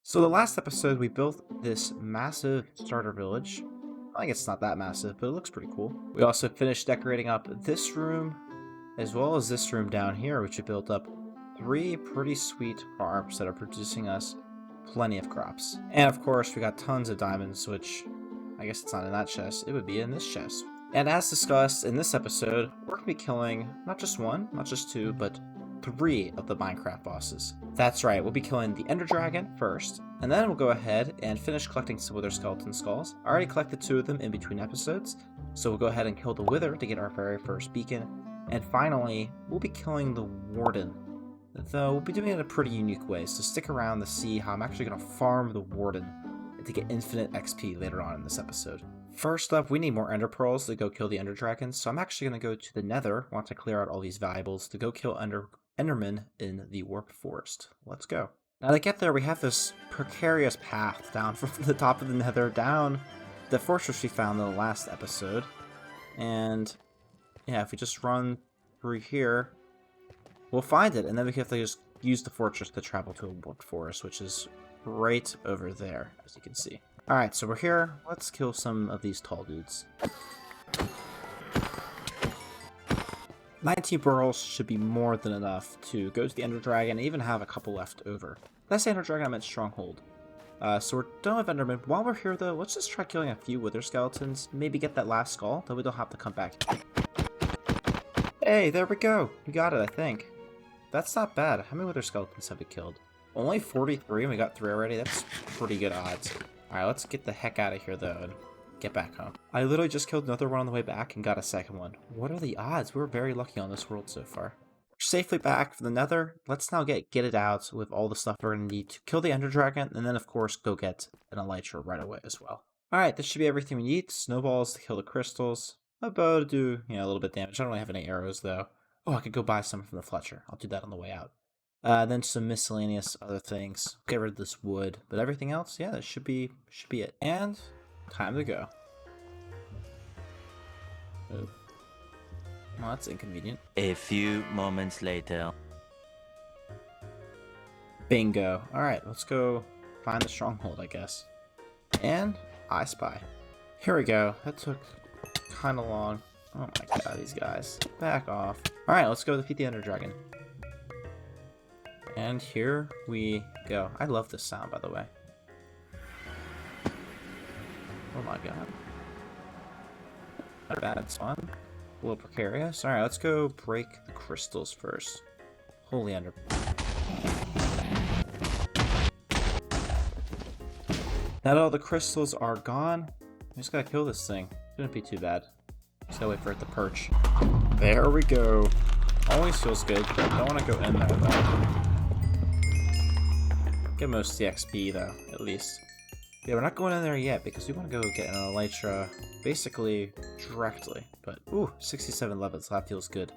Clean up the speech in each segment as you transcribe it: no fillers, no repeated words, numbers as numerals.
So the last episode, we built this massive starter village. I think it's not that massive, but it looks pretty cool. We also finished decorating up this room, as well as this room down here, which we built up 3 pretty sweet farms that are producing us plenty of crops. And of course, we got tons of diamonds, which I guess it's not in that chest, it would be in this chest. And as discussed in this episode, we're going to be killing not just 1, not just 2, but 3 of the Minecraft bosses. That's right, we'll be killing the enderdragon first, and then we'll go ahead and finish collecting some wither skeleton skulls. I already collected 2 of them in between episodes, so we'll go ahead and kill the wither to get our very first beacon. And finally, we'll be killing the warden, though we'll be doing it in a pretty unique way, so stick around to see how I'm actually going to farm the warden to get infinite XP later on in this episode. First up, we need more ender pearls to go kill the ender dragons, so I'm actually going to go to the nether once I clear out all these valuables to go kill endermen in the warp forest. Let's go. Now to get there, we have this precarious path down from the top of the nether down the fortress we found in the last episode. And yeah, if we just run through here, we'll find it, and then we have to just use the fortress to travel to a warp forest, which is right over there, as you can see. Alright, so we're here. Let's kill some of these tall dudes. 19 pearls should be more than enough to go to the Ender Dragon and even have a couple left over. That's the Ender Dragon, I meant Stronghold. So we're done with Enderman. While we're here though, let's just try killing a few wither skeletons. Maybe get that last skull, then we don't have to come back. Hey, there we go. We got it, I think. That's not bad. How many wither skeletons have we killed? Only 43 and we got 3 already? That's pretty good odds. Alright, let's get the heck out of here though and get back home. I literally just killed another one on the way back and got a second one. What are the odds? We're very lucky on this world so far. We're safely back from the nether. Let's now get it out with all the stuff we're going to need to kill the ender dragon, and then of course go get an elytra right away as well. Alright, this should be everything we need. Snowballs to kill the crystals. A bow to do, a little bit damage. I don't really have any arrows though. Oh, I could go buy some from the Fletcher. I'll do that on the way out. Then some miscellaneous other things. Get rid of this wood, but everything else, yeah, that should be it. And time to go. Oh, well, that's inconvenient. A few moments later. Bingo. All right, let's go find the stronghold, I guess. And I spy. Here we go. That took kind of long. Oh my god, these guys. Back off. All right, let's go defeat the ender dragon. And here we go. I love this sound, by the way. Oh my god. Not bad, it's fun. A little precarious. Alright, let's go break the crystals first. Holy ender. Now that all the crystals are gone, I just gotta kill this thing. Shouldn't be too bad. Just gotta wait for it to perch. There we go. Always feels good, but I don't want to go in there though. Get most of the XP though, at least. Yeah, we're not going in there yet because we want to go get an elytra basically directly. But, ooh, 67 levels, that feels good.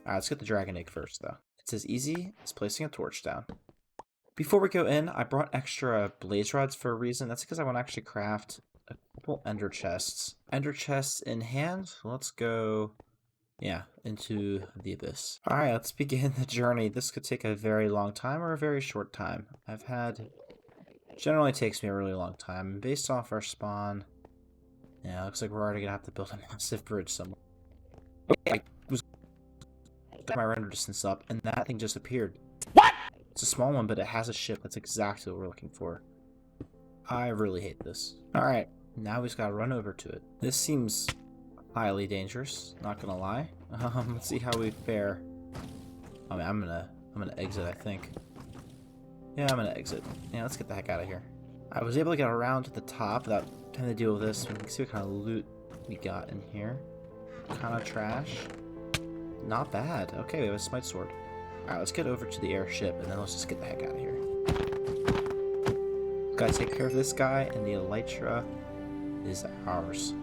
Alright, let's get the dragon egg first though. It's as easy as placing a torch down. Before we go in, I brought extra blaze rods for a reason. That's because I want to actually craft a couple ender chests. Ender chests in hand, let's go... yeah, into the abyss. Alright, let's begin the journey. This could take a very long time or a very short time. Generally takes me a really long time. Based off our spawn, yeah, looks like we're already gonna have to build a massive bridge somewhere. Okay, I was my render distance up, and that thing just appeared. What? It's a small one, but it has a ship. That's exactly what we're looking for. I really hate this. Alright, now we just gotta run over to it. This seems highly dangerous, not gonna lie. Let's see how we fare. I mean, I'm gonna exit, I think. Yeah, I'm gonna exit. Yeah, let's get the heck out of here. I was able to get around to the top without having to deal with this. We can see what kind of loot we got in here. Kind of trash. Not bad. Okay, we have a smite sword. Alright, let's get over to the airship, and then let's just get the heck out of here. Gotta take care of this guy, and the elytra is ours.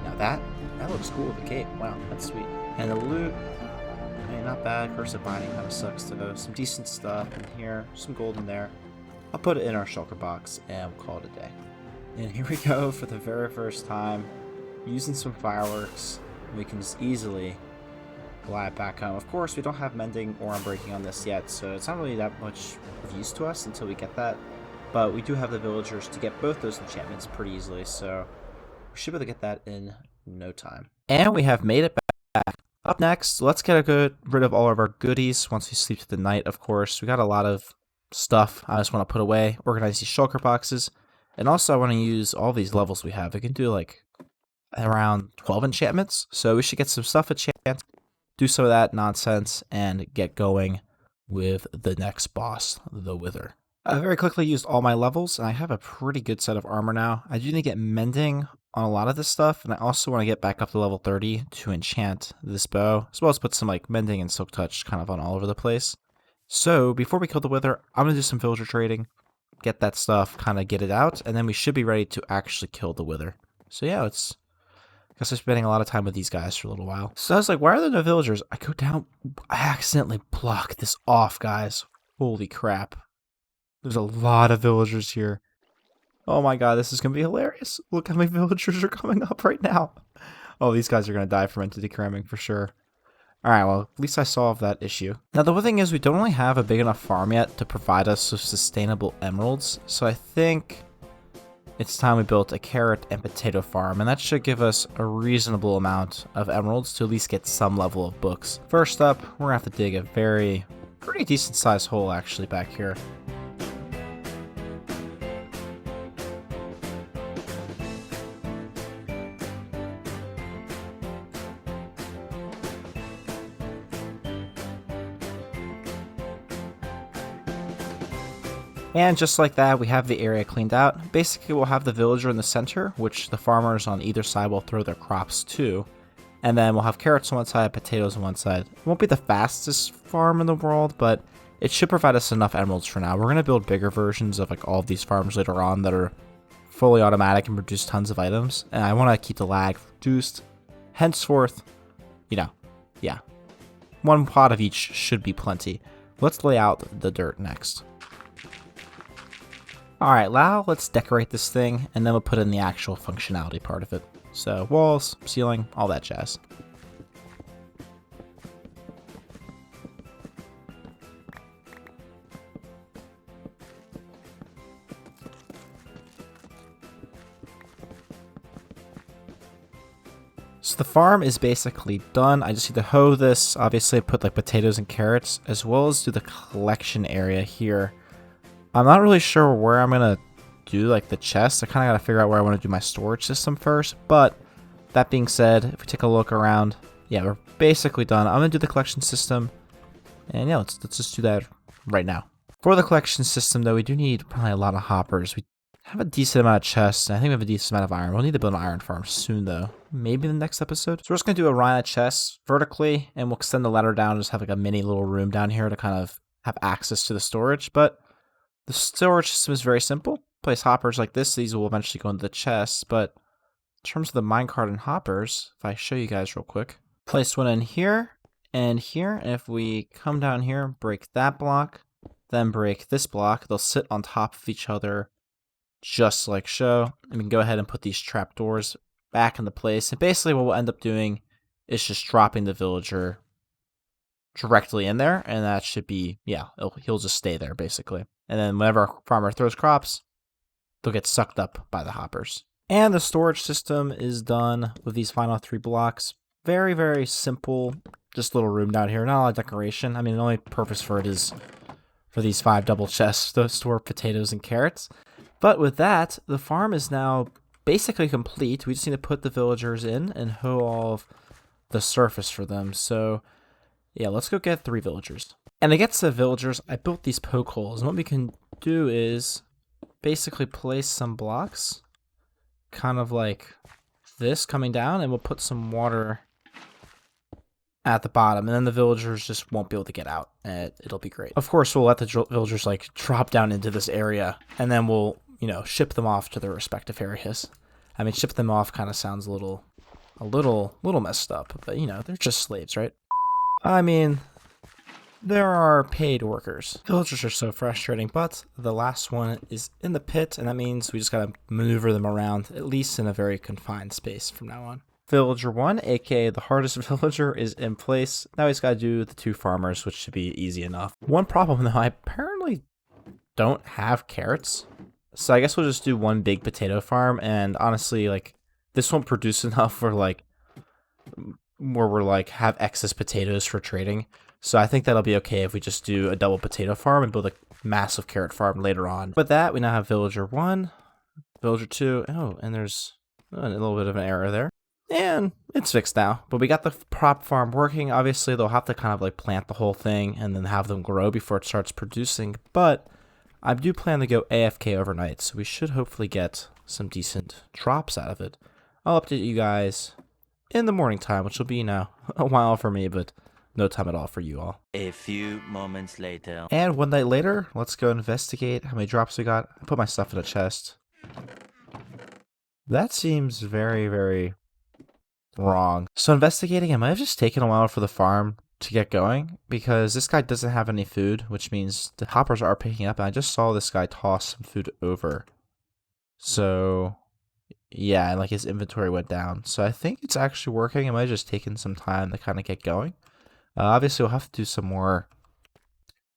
Now that looks cool, the cape. Wow, that's sweet. And the loot, I mean, not bad. Curse of Binding kind of sucks though. Some decent stuff in here, some gold in there. I'll put it in our shulker box and we'll call it a day. And here we go for the very first time, using some fireworks. We can just easily fly it back home. Of course, we don't have mending or unbreaking on this yet, so it's not really that much of use to us until we get that. But we do have the villagers to get both those enchantments pretty easily, so we should be able to get that in no time. And we have made it back. Up next, let's get rid of all of our goodies once we sleep through the night, of course. We got a lot of stuff I just want to put away, organize these shulker boxes, and also I want to use all these levels we have. We can do like around 12 enchantments, so we should get some stuff enchant, do some of that nonsense, and get going with the next boss, the Wither. I very quickly used all my levels, and I have a pretty good set of armor now. I do need to get mending on a lot of this stuff, and I also want to get back up to level 30 to enchant this bow, as well as put some like mending and silk touch kind of on all over the place. So before we kill the Wither, I'm going to do some villager trading, get that stuff, kind of get it out, and then we should be ready to actually kill the Wither. So yeah, I guess I'm spending a lot of time with these guys for a little while. So I was like, why are there no villagers? I go down, I accidentally blocked this off, guys. Holy crap. There's a lot of villagers here. Oh my god, this is going to be hilarious. Look how many villagers are coming up right now. Oh, these guys are going to die from entity cramming for sure. Alright, well, at least I solved that issue. Now, the one thing is we don't really have a big enough farm yet to provide us with sustainable emeralds. So I think it's time we built a carrot and potato farm, and that should give us a reasonable amount of emeralds to at least get some level of books. First up, we're going to have to dig a pretty decent sized hole actually back here. And just like that, we have the area cleaned out. Basically, we'll have the villager in the center, which the farmers on either side will throw their crops to. And then we'll have carrots on one side, potatoes on one side. It won't be the fastest farm in the world, but it should provide us enough emeralds for now. We're going to build bigger versions of like all of these farms later on that are fully automatic and produce tons of items. And I want to keep the lag reduced. Henceforth, yeah. One pot of each should be plenty. Let's lay out the dirt next. Alright, now let's decorate this thing, and then we'll put in the actual functionality part of it. So, walls, ceiling, all that jazz. So the farm is basically done. I just need to hoe this, obviously put like potatoes and carrots, as well as do the collection area here. I'm not really sure where I'm going to do like the chest. I kind of got to figure out where I want to do my storage system first. But that being said, if we take a look around, yeah, we're basically done. I'm going to do the collection system. And yeah, let's just do that right now. For the collection system, though, we do need probably a lot of hoppers. We have a decent amount of chests, and I think we have a decent amount of iron. We'll need to build an iron farm soon, though. Maybe in the next episode. So we're just going to do a line of chests vertically, and we'll extend the ladder down and just have like a mini little room down here to kind of have access to the storage. But the storage system is very simple. Place hoppers like this. These will eventually go into the chests, but in terms of the minecart and hoppers, if I show you guys real quick, place one in here and here. And if we come down here, break that block, then break this block, they'll sit on top of each other just like so. And we can go ahead and put these trapdoors back into place. And basically what we'll end up doing is just dropping the villager directly in there, and that should be, yeah, he'll just stay there basically. And then whenever a farmer throws crops, they'll get sucked up by the hoppers. And the storage system is done with these final 3 blocks. Very, very simple, just a little room down here. Not a lot of decoration. I mean, the only purpose for it is for these 5 double chests to store potatoes and carrots. But with that, the farm is now basically complete. We just need to put the villagers in and hoe all of the surface for them. So yeah, let's go get 3 villagers. And to get to the villagers, I built these poke holes. And what we can do is basically place some blocks, kind of like this coming down, and we'll put some water at the bottom. And then the villagers just won't be able to get out. And it'll be great. Of course, we'll let the villagers like drop down into this area, and then we'll, ship them off to their respective areas. I mean, ship them off kind of sounds a little messed up, but they're just slaves, right? I mean, there are paid workers. Villagers are so frustrating, but the last one is in the pit, and that means we just gotta maneuver them around, at least in a very confined space from now on. Villager 1, aka the hardest villager, is in place. Now he's got to do the 2 farmers, which should be easy enough. One problem though, I apparently don't have carrots. So I guess we'll just do 1 big potato farm, and honestly, like, this won't produce enough for, like, where we're, like, have excess potatoes for trading. So I think that'll be okay if we just do a double potato farm and build a massive carrot farm later on. With that, we now have Villager 1, Villager 2, oh, and there's a little bit of an error there. And it's fixed now. But we got the prop farm working. Obviously, they'll have to kind of like plant the whole thing and then have them grow before it starts producing. But I do plan to go AFK overnight, so we should hopefully get some decent drops out of it. I'll update you guys in the morning time, which will be now a while for me, but no time at all for you all. A few moments later. And 1 night later, let's go investigate how many drops we got. I put my stuff in a chest. That seems very, very wrong. So investigating, it might have just taken a while for the farm to get going because this guy doesn't have any food, which means the hoppers are picking up, and I just saw this guy toss some food over. So yeah, and like his inventory went down. So I think it's actually working. It might have just taken some time to kind of get going. Obviously, we'll have to do some more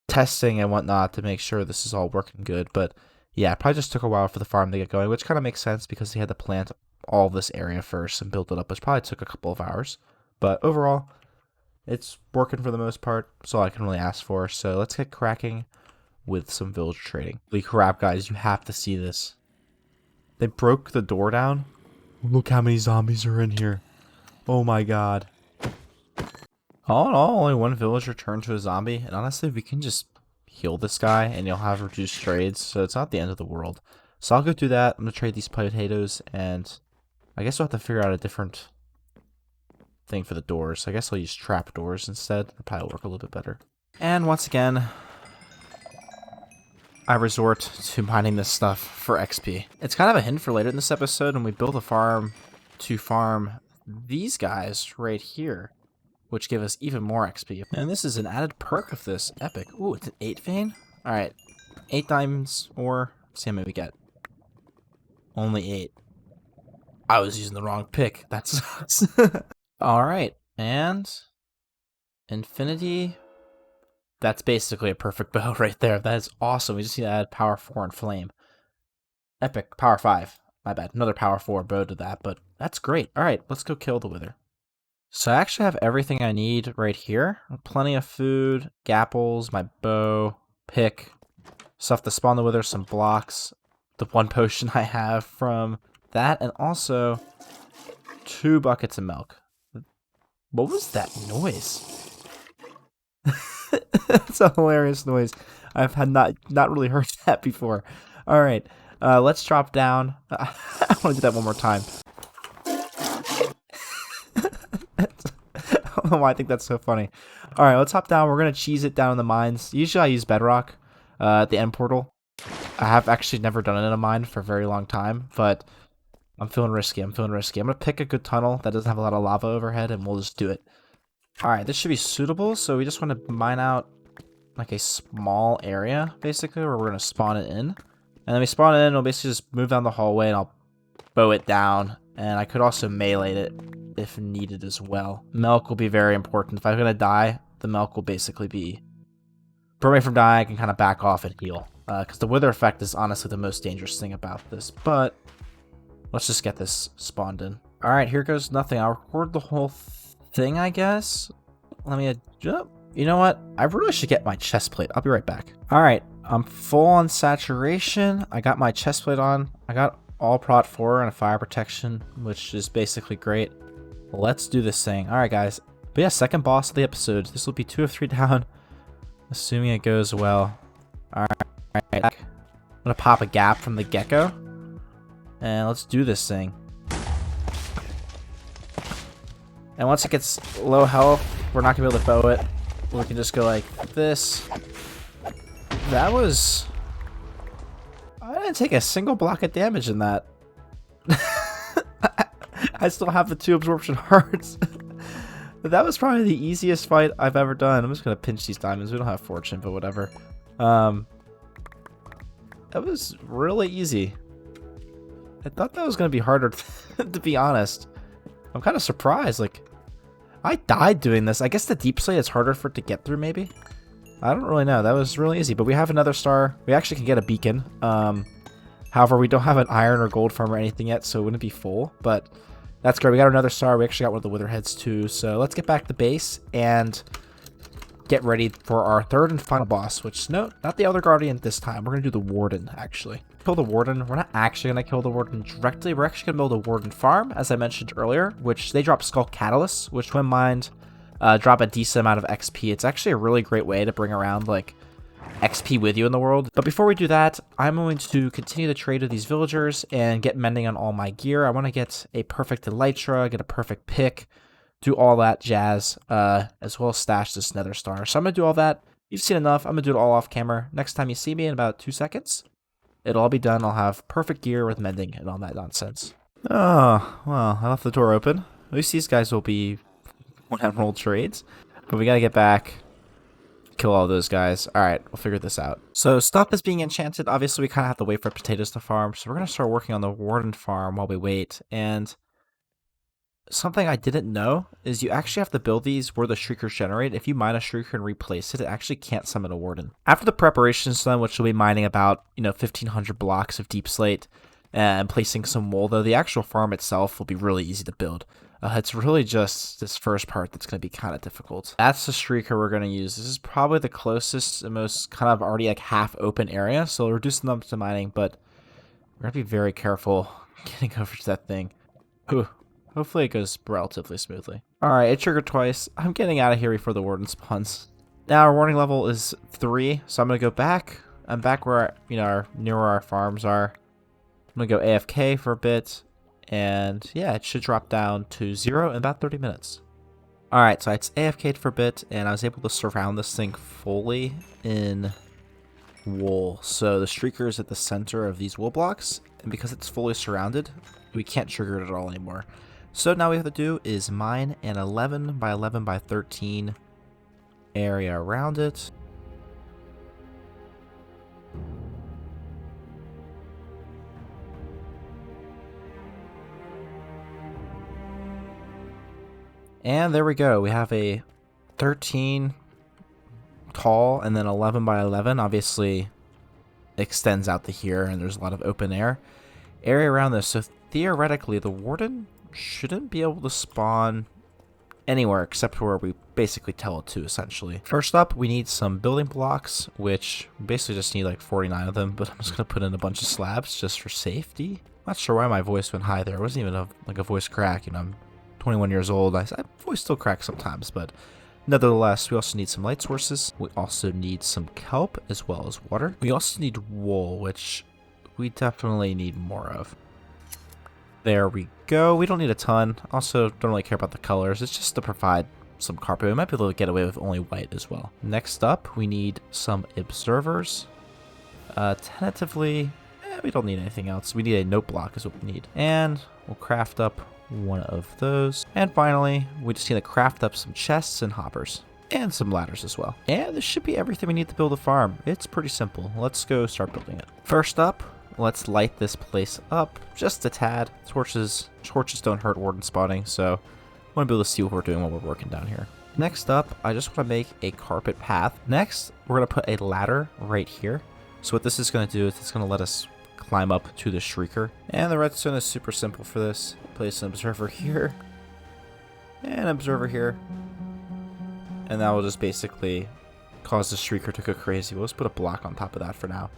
testing and whatnot to make sure this is all working good. But yeah, it probably just took a while for the farm to get going, which kind of makes sense because he had to plant all this area first and build it up, which probably took a couple of hours. But overall, it's working for the most part. That's all I can really ask for. So let's get cracking with some village trading. Holy crap, guys, you have to see this. They broke the door down. Look how many zombies are in here. Oh my god. All in all, only 1 villager turned to a zombie. And honestly, we can just heal this guy and you'll have reduced trades. So it's not the end of the world. So I'll go do that. I'm going to trade these potatoes, and I guess we'll have to figure out a different thing for the doors. I guess I'll use trap doors instead. That'll probably work a little bit better. And once again, I resort to mining this stuff for XP. It's kind of a hint for later in this episode when we build a farm to farm these guys right here, which give us even more XP. And this is an added perk of this. Epic. Ooh, it's an 8 vein? Alright. 8 diamonds, or let's see how many we get. Only 8. I was using the wrong pick. That sucks. Alright, and infinity. That's basically a perfect bow right there. That is awesome. We just need to add power 4 and flame. Epic. Power 5. My bad. Another power 4 bow to that, but that's great. Alright, let's go kill the wither. So I actually have everything I need right here. Plenty of food, gapples, my bow, pick, stuff to spawn the wither, some blocks, the 1 potion I have from that, and also 2 buckets of milk. What was that noise? That's a hilarious noise. I've had not really heard that before. All right, let's drop down. I want to do that one more time. I don't know why I think that's so funny. All right, let's hop down. We're gonna cheese it down in the mines. Usually I use bedrock at the end portal. I have actually never done it in a mine for a very long time, but I'm feeling risky. I'm going to pick a good tunnel that doesn't have a lot of lava overhead, and we'll just do it. Alright, this should be suitable, so we just want to mine out like a small area, basically, where we're going to spawn it in. And then we spawn it in, we'll basically just move down the hallway, and I'll bow it down. And I could also melee it if needed as well. Milk will be very important. If I'm going to die, the milk will basically be... prevent me from dying, I can kind of back off and heal. Because the wither effect is honestly the most dangerous thing about this, but... let's just get this spawned in. Alright, here goes nothing. I'll record the whole thing, I guess. Let me jump. You know what? I really should get my chest plate. I'll be right back. Alright, I'm full on saturation. I got my chest plate on. I got all prot 4 and a fire protection, which is basically great. Let's do this thing. Alright, guys. But yeah, second boss of the episode. This will be 2 of 3 down, assuming it goes well. Alright. I'm gonna pop a gap from the gecko. And let's do this thing. And once it gets low health, we're not going to be able to bow it. We can just go like this. That was... I didn't take a single block of damage in that. I still have the 2 absorption hearts. That was probably the easiest fight I've ever done. I'm just going to pinch these diamonds. We don't have fortune, but whatever. That was really easy. I thought that was going to be harder, to be honest. I'm kind of surprised. Like, I died doing this. I guess the deep slate is harder for it to get through, maybe? I don't really know. That was really easy. But we have another star. We actually can get a beacon. However, we don't have an iron or gold farm or anything yet, so it wouldn't be full. But that's great. We got another star. We actually got one of the wither heads too. So let's get back to base and get ready for our third and final boss, which, no, not the Elder Guardian this time. We're going to do the Warden, actually. Kill the Warden. We're not actually going to kill the Warden directly. We're actually going to build a Warden Farm, as I mentioned earlier, which they drop Skull Catalysts, which when mined, drop a decent amount of XP. It's actually a really great way to bring around, like, XP with you in the world. But before we do that, I'm going to continue the trade of these villagers and get mending on all my gear. I want to get a perfect elytra, get a perfect pick, do all that jazz, as well as stash this nether star. So I'm going to do all that. You've seen enough. I'm going to do it all off camera. Next time you see me in about 2 seconds, it'll all be done. I'll have perfect gear with mending and all that nonsense. Oh, well, I left the door open. At least these guys will be one-hand-roll trades. But we got to get back, kill all those guys. All right, we'll figure this out. So stuff is being enchanted. Obviously, we kind of have to wait for potatoes to farm. So we're going to start working on the Warden Farm while we wait. And something I didn't know is you actually have to build these where the Shriekers generate. If you mine a Shrieker and replace it, it actually can't summon a Warden. After the preparations done, which will be mining about, 1,500 blocks of deep slate and placing some wool, though the actual farm itself will be really easy to build. It's really just this first part that's going to be kind of difficult. That's the Shrieker we're going to use. This is probably the closest and most kind of already like half open area, so reducing them to mining, but we're going to be very careful getting over to that thing. Ooh. Hopefully it goes relatively smoothly. Alright, it triggered twice. I'm getting out of here before the Warden spawns. Now our warning level is 3, so I'm going to go back. I'm back where, near where our farms are. I'm going to go AFK for a bit. And yeah, it should drop down to 0 in about 30 minutes. Alright, so it's AFK'd for a bit, and I was able to surround this thing fully in wool. So the Shrieker is at the center of these wool blocks, and because it's fully surrounded, we can't trigger it at all anymore. So now what we have to do is mine an 11 by 11 by 13 area around it. And there we go. We have a 13 tall and then 11 by 11. Obviously extends out to here, and there's a lot of open area around this. So theoretically, the Warden shouldn't be able to spawn anywhere except where we basically tell it to, essentially. First up, we need some building blocks, which basically just need like 49 of them, but I'm just going to put in a bunch of slabs just for safety. Not sure why my voice went high there. It wasn't even like a voice crack. I'm 21 years old. My voice still cracks sometimes, but nevertheless, we also need some light sources. We also need some kelp as well as water. We also need wool, which we definitely need more of. There we go. We don't need a ton. Also, don't really care about the colors. It's just to provide some carpet. We might be able to get away with only white as well. Next up, we need some observers. Tentatively, we don't need anything else. We need a note block is what we need. And we'll craft up one of those. And finally, we just need to craft up some chests and hoppers. And some ladders as well. And this should be everything we need to build a farm. It's pretty simple. Let's go start building it. First up, let's light this place up just a tad. Torches don't hurt Warden spawning, so I want to be able to see what we're doing while we're working down here. Next up, I just want to make a carpet path. Next, we're going to put a ladder right here. So what this is going to do is it's going to let us climb up to the Shrieker. And the redstone is super simple for this. Place an observer here, and an observer here. And that will just basically cause the Shrieker to go crazy. We'll just put a block on top of that for now.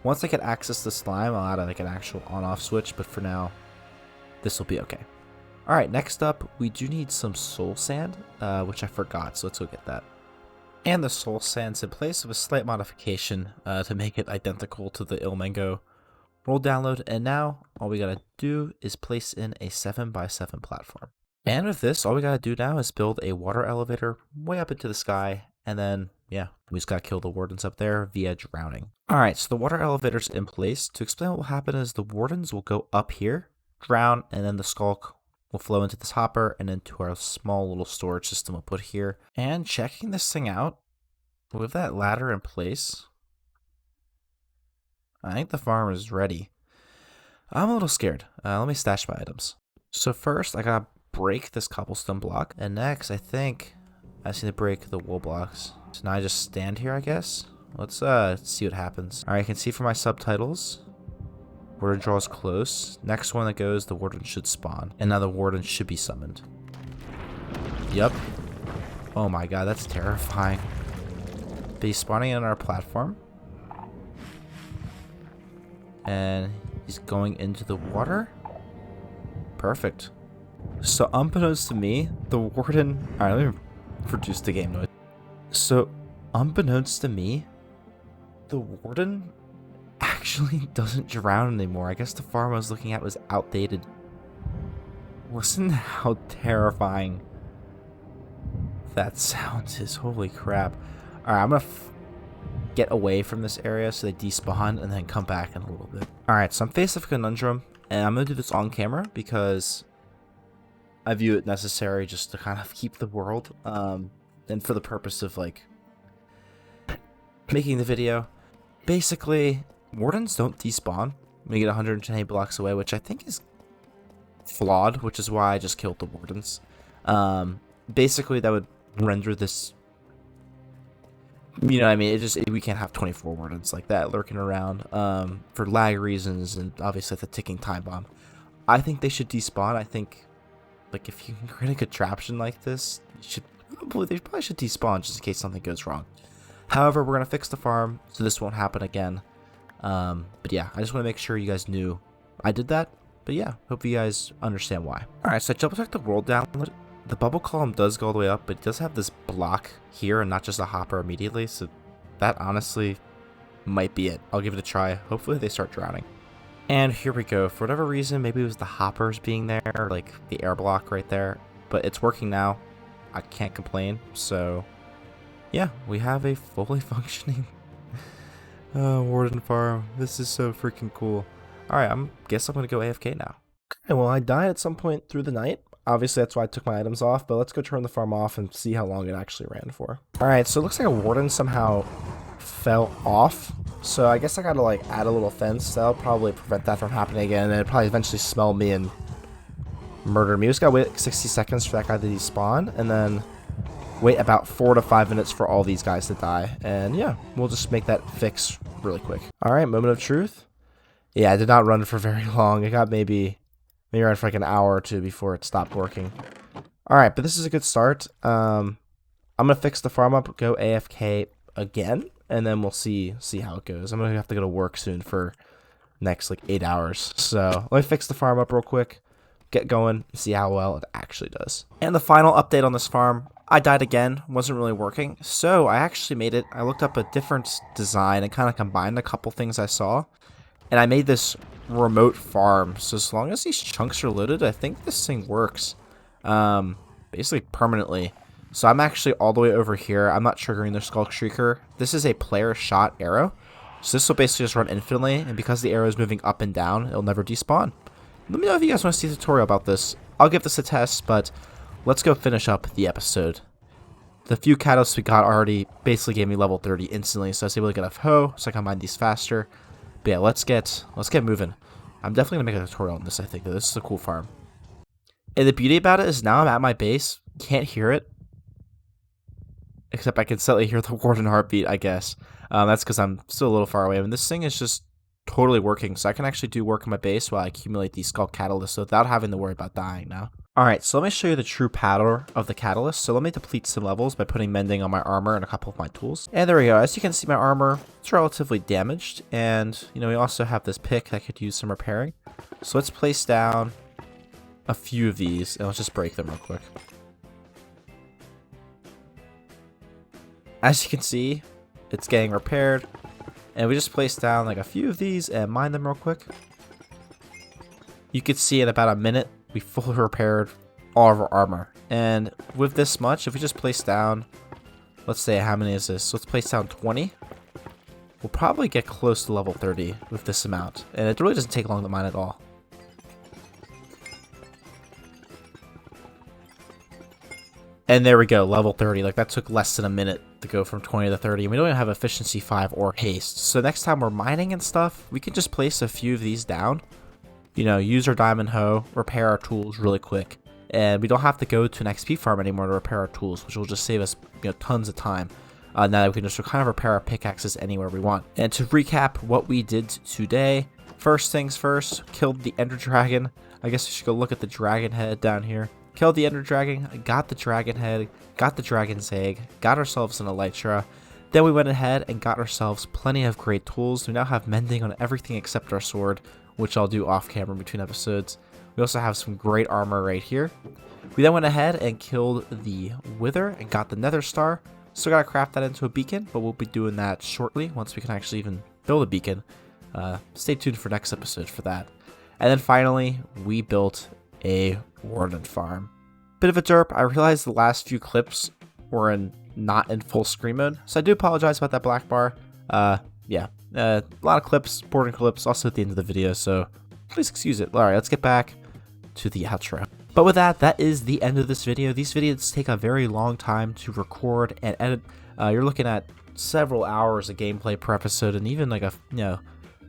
Once I can access the slime, I'll add like an actual on-off switch, but for now, this will be okay. Alright, next up, we do need some soul sand, which I forgot, so let's go get that. And the soul sand's in place of a slight modification to make it identical to the Ilmengo roll download, and now all we gotta do is place in a 7x7 platform. And with this, all we gotta do now is build a water elevator way up into the sky, and then, yeah, we just gotta kill the wardens up there via drowning. Alright, so the water elevator's in place. To explain what will happen is the wardens will go up here, drown, and then the skulk will flow into this hopper and into our small little storage system we'll put here. And checking this thing out, with that ladder in place, I think the farm is ready. I'm a little scared. Let me stash my items. So first, I gotta break this cobblestone block. And next, I think I just need to break the wool blocks. So now I just stand here, I guess. Let's see what happens. All right, you can see from my subtitles, warden draws close. Next one that goes, the warden should spawn. And now the warden should be summoned. Yep. Oh my god, that's terrifying. But he's spawning in our platform. And he's going into the water. Perfect. So unbeknownst to me, the warden... Alright, let me produce the game noise. So unbeknownst to me, the warden actually doesn't drown anymore. I guess the farm I was looking at was outdated. Listen to how terrifying that sound is. Holy crap. Alright, I'm gonna get away from this area so they despawn and then come back in a little bit. Alright, so I'm faced with a conundrum, and I'm gonna do this on camera because I view it necessary just to kind of keep the world, and for the purpose of like making the video. Basically, wardens don't despawn when you get 110 blocks away, which I think is flawed, which is why I just killed the wardens. Basically, that would render this, you know what I mean, we can't have 24 wardens like that lurking around for lag reasons, and obviously the ticking time bomb. I think they should despawn. I think, like, if you can create a contraption like this, they probably should despawn just in case something goes wrong. However, we're gonna fix the farm so this won't happen again. But yeah, I just want to make sure you guys knew I did that. But yeah, hope you guys understand why. Alright, so I double checked the world download. The bubble column does go all the way up, but it does have this block here and not just a hopper immediately, so that honestly might be it. I'll give it a try. Hopefully they start drowning. And here we go. For whatever reason, maybe it was the hoppers being there, like the air block right there, but it's working now. I can't complain. So yeah, we have a fully functioning Warden Farm. This is so freaking cool. Alright, guess I'm gonna go AFK now. Okay, well, I died at some point through the night. Obviously, that's why I took my items off, but let's go turn the farm off and see how long it actually ran for. Alright, so it looks like a warden somehow fell off. So I guess I gotta, like, add a little fence. That'll probably prevent that from happening again, and it'll probably eventually smell me and murder me. We just gotta wait 60 seconds for that guy to despawn, and then wait about 4 to 5 minutes for all these guys to die. And yeah, we'll just make that fix really quick. Alright, moment of truth. Yeah, I did not run for very long. It got maybe ran for like an hour or two before it stopped working. Alright, but this is a good start. I'm gonna fix the farm up, go AFK again, and then we'll see how it goes. I'm gonna have to go to work soon for next like 8 hours. So let me fix the farm up real quick, get going, see how well it actually does. And the final update on this farm, I died again, wasn't really working. So I actually made it. I looked up a different design and kind of combined a couple things I saw. And I made this remote farm. So as long as these chunks are loaded, I think this thing works. Basically permanently. So I'm actually all the way over here. I'm not triggering the Skull Shrieker. This is a player shot arrow. So this will basically just run infinitely. And because the arrow is moving up and down, it'll never despawn. Let me know if you guys want to see a tutorial about this. I'll give this a test, but let's go finish up the episode. The few catalysts we got already basically gave me level 30 instantly. So I was able to get a hoe, so I can mine these faster. But yeah, let's get moving. I'm definitely gonna make a tutorial on this. I think this is a cool farm. And the beauty about it is now I'm at my base. Can't hear it, except I can slightly hear the Warden Heartbeat, I guess. That's because I'm still a little far away. I mean, this thing is just totally working, so I can actually do work in my base while I accumulate these skull catalysts without having to worry about dying now. Alright, so let me show you the true power of the catalyst. So let me deplete some levels by putting mending on my armor and a couple of my tools. And there we go. As you can see, my armor is relatively damaged. And, you know, we also have this pick that could use some repairing. So let's place down a few of these, and let's just break them real quick. As you can see, it's getting repaired. And we just place down like a few of these and mine them real quick. You could see in about a minute, we fully repaired all of our armor. And with this much, if we just place down, let's say, how many is this? Let's place down 20. We'll probably get close to level 30 with this amount. And it really doesn't take long to mine at all. And there we go, level 30. Like, that took less than a minute to go from 20 to 30. And we don't even have efficiency 5 or haste. So next time we're mining and stuff, we can just place a few of these down. You know, use our diamond hoe, repair our tools really quick, and we don't have to go to an XP farm anymore to repair our tools, which will just save us tons of time. Now that we can just kind of repair our pickaxes anywhere we want. And to recap what we did today, first things first, killed the ender dragon. I guess we should go look at the dragon head down here. Killed the ender dragon, got the dragon head, got the dragon's egg, got ourselves an elytra. Then we went ahead and got ourselves plenty of great tools. We now have mending on everything except our sword, which I'll do off camera between episodes. We also have some great armor right here. We then went ahead and killed the wither and got the nether star. Still gotta craft that into a beacon, but we'll be doing that shortly once we can actually even build a beacon. Stay tuned for next episode for that. And then finally, we built a Warden Farm. Bit of a derp. I realized the last few clips were not in full screen mode, so I do apologize about that black bar. Yeah, a lot of clips, boring clips, also at the end of the video, so please excuse it. Alright, let's get back to the outro. But with that, that is the end of this video. These videos take a very long time to record and edit. You're looking at several hours of gameplay per episode, and even like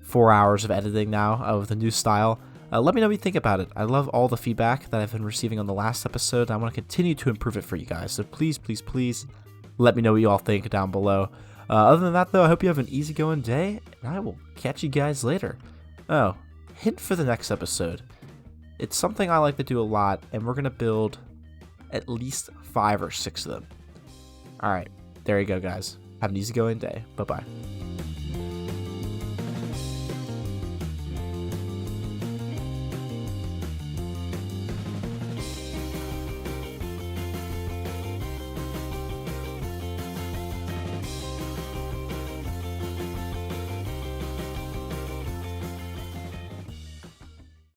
4 hours of editing now of the new style. Let me know what you think about it. I love all the feedback that I've been receiving on the last episode. I want to continue to improve it for you guys. So please, please, please let me know what you all think down below. Other than that, though, I hope you have an easygoing day, and I will catch you guys later. Oh, hint for the next episode. It's something I like to do a lot, and we're going to build at least 5 or 6 of them. Alright, there you go, guys. Have an easygoing day. Bye-bye.